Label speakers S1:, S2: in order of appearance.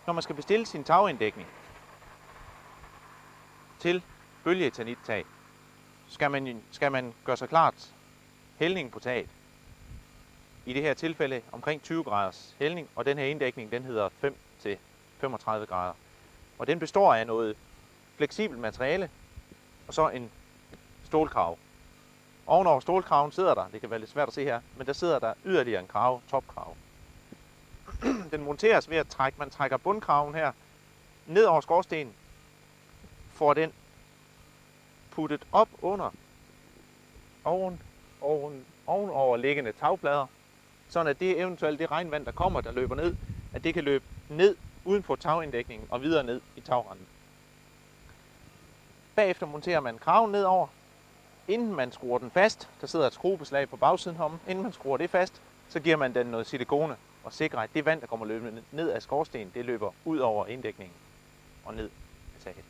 S1: Når man skal bestille sin taginddækning til bølgeeternit-tag, skal man gøre sig klart hældningen på taget. I det her tilfælde omkring 20 graders hældning, og den her inddækning den hedder 5-35 grader. Og den består af noget fleksibelt materiale og så en stålkrave. Ovenover stålkraven sidder der, det kan være lidt svært at se her, men der sidder der yderligere en krave, topkrave. Den monteres ved at man trækker bundkraven her ned over skorstenen, får den puttet op under ovenoverliggende tagplader, sådan at det eventuelt det regnvand, der kommer, der løber ned, at det kan løbe ned uden på taginddækningen og videre ned i tagrenden. Bagefter monterer man kraven nedover. Inden man skruer den fast, der sidder et skruebeslag på bagsiden om, inden man skruer det fast, så giver man den noget silikone og sikrer, at det vand, der kommer løbende ned af skorstenen, det løber ud over inddækningen og ned af taget.